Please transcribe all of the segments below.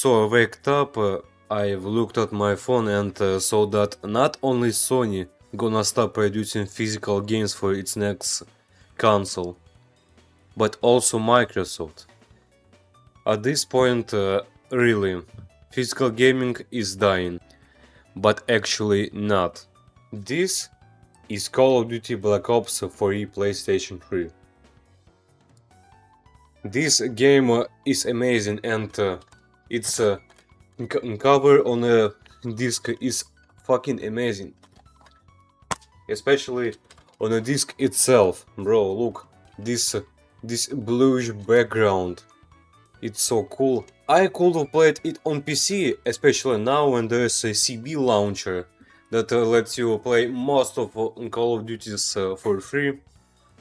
So I waked up, I've looked at my phone and saw that not only Sony gonna stop producing physical games for its next console, but also Microsoft. At this point, really, physical gaming is dying, but actually not. This is Call of Duty Black Ops 4E PlayStation 3. This game is amazing and its cover on a disc is fucking amazing. Especially on a disc itself. Bro, look, this bluish background. It's so cool. I could have played it on PC, especially now when there's a CB launcher that lets you play most of Call of Duties for free.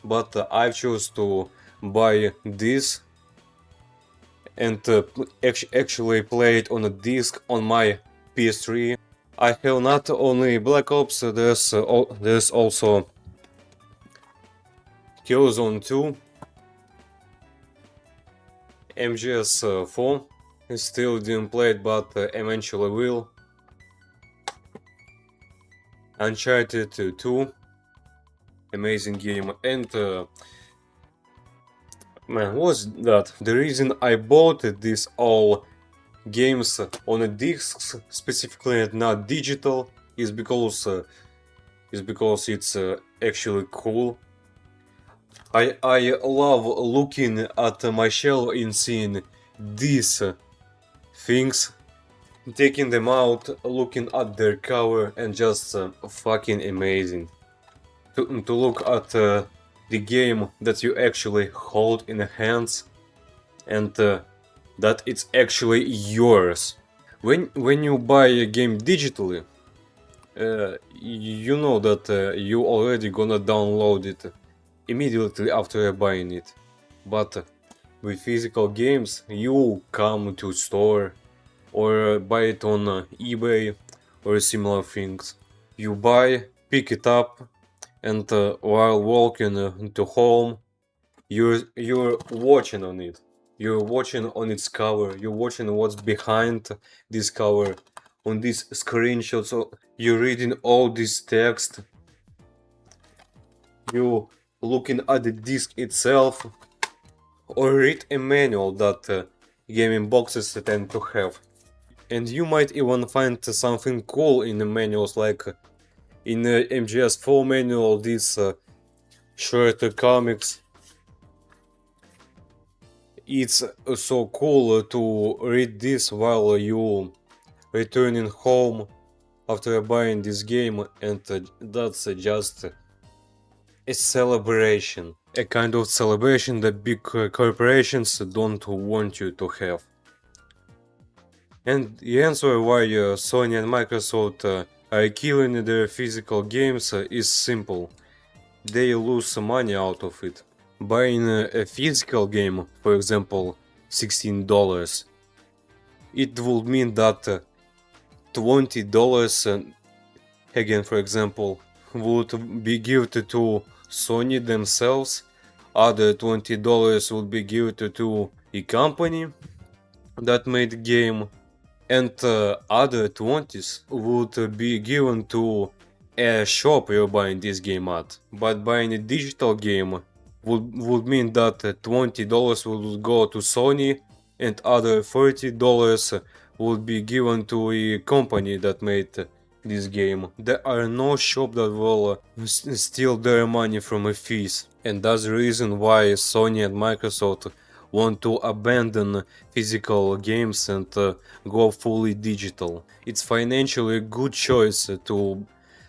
But I chose to buy this and actually play it on a disc on my PS3. I have not only Black Ops, there's also Killzone 2, MGS4. Still didn't play it, but eventually will. Uncharted 2, amazing game, and man, what's that? The reason I bought these all games on a discs, specifically and not digital, is because it's actually cool. I love looking at my shelf and seeing these things, taking them out, looking at their cover, and just fucking amazing. To look at the game that you actually hold in your hands and that it's actually yours. When you buy a game digitally, you know that you already gonna download it immediately after buying it. But with physical games, you come to store or buy it on eBay or similar things. You buy, pick it up, and while walking to home, you're watching on it. You're watching on its cover. You're watching what's behind this cover, on these screenshots. So you're reading all this text. You looking at the disc itself, or read a manual that gaming boxes tend to have. And you might even find something cool in the manuals, like in the MGS4 manual, these short comics. It's so cool to read this while you returning home after buying this game, and that's just a celebration. A kind of celebration that big corporations don't want you to have. And the answer why Sony and Microsoft are killing their physical games is simple. They lose money out of it. Buying a physical game, for example, $16, it would mean that $20, again for example, would be given to Sony themselves. Other $20 would be given to a company that made the game, and other 20s would be given to a shop you're buying this game at. But buying a digital game would mean that $20 would go to Sony and other $30 would be given to a company that made this game. There are no shops that will steal their money from a fees, and that's the reason why Sony and Microsoft want to abandon physical games and go fully digital. It's financially a good choice to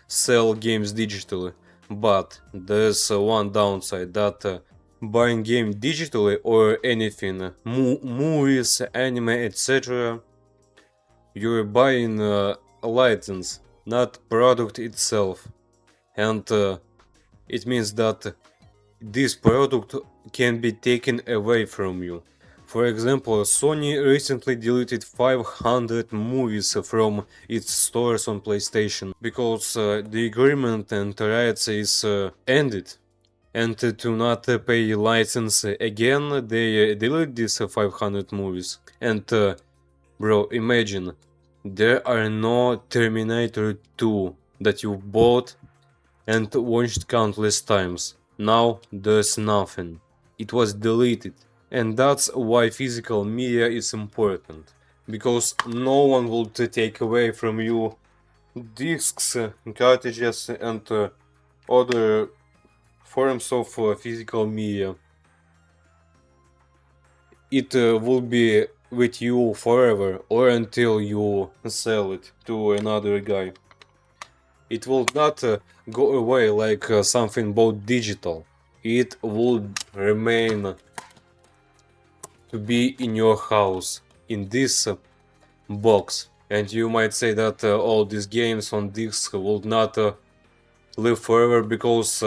sell games digitally, but there's one downside, that buying game digitally or anything, movies, anime, etc., you're buying a license, not product itself, and it means that this product can be taken away from you. For example, Sony recently deleted 500 movies from its stores on PlayStation because the agreement and rights is ended. And to not pay license again, they delete these 500 movies. And Bro, imagine, there are no Terminator 2 that you bought and watched countless times. Now there's nothing. It was deleted. And that's why physical media is important. Because no one will take away from you discs, cartridges, and other forms of physical media. It will be with you forever or until you sell it to another guy. It will not go away like something bought digital. It will remain to be in your house in this box. And you might say that all these games on discs will not live forever because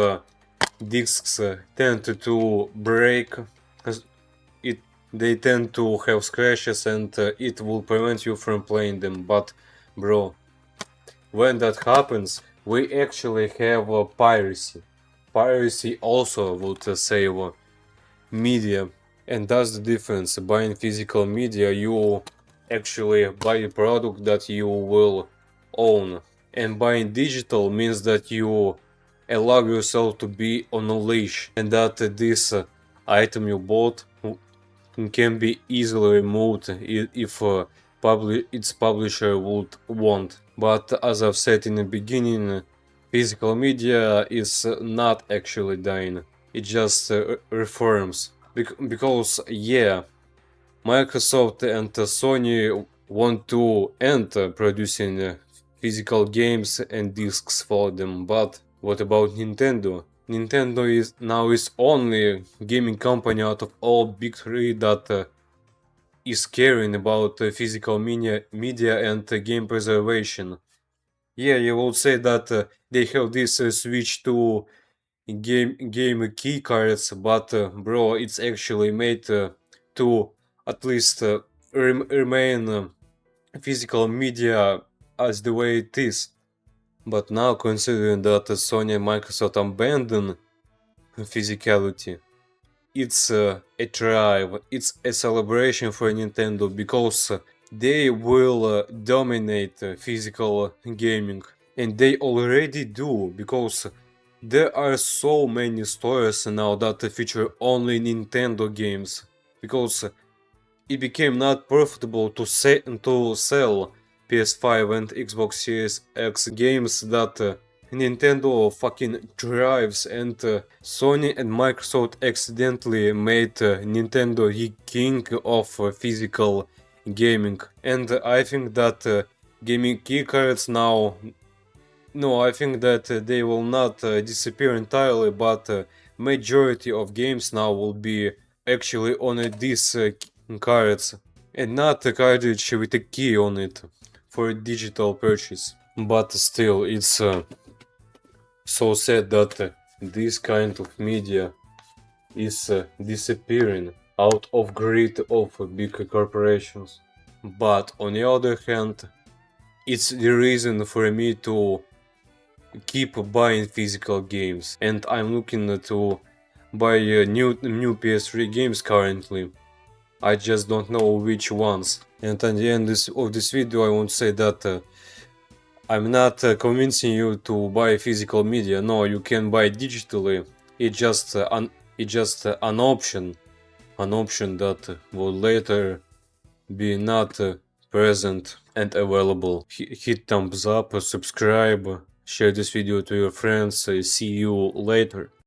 discs tend to break. It they tend to have scratches and it will prevent you from playing them. But bro, when that happens, we actually have piracy. Piracy also would save media, and that's the difference. Buying physical media, you actually buy a product that you will own, and buying digital means that you allow yourself to be on a leash, and that this item you bought can be easily removed if its publisher would want. But as I've said in the beginning, physical media is not actually dying. It just reforms. Because yeah, Microsoft and Sony want to end producing physical games and discs for them, but what about Nintendo? Nintendo is only gaming company out of all big three that is caring about physical media and game preservation. Yeah, you would say that they have this switch to game key cards, but bro, it's actually made to at least remain physical media as the way it is. But now, considering that Sony and Microsoft abandon physicality, it's a drive, it's a celebration for Nintendo because they will dominate physical gaming, and they already do because there are so many stores now that feature only Nintendo games because it became not profitable to sell PS5 and Xbox Series X games that Nintendo fucking drives, and Sony and Microsoft accidentally made Nintendo the king of physical gaming. And I think that gaming keycards now, no, I think that they will not disappear entirely, but majority of games now will be actually on these cards and not a cartridge with a key on it for a digital purchase. But still, it's so sad that this kind of media is disappearing out of greed of big corporations. But on the other hand, it's the reason for me to keep buying physical games, and I'm looking to buy new PS3 games currently. I just don't know which ones. And at the end of this video, I want to say that I'm not convincing you to buy physical media. No, you can buy digitally. It's just an option that will later be not present and available. Hit thumbs up, subscribe, share this video to your friends. See you later.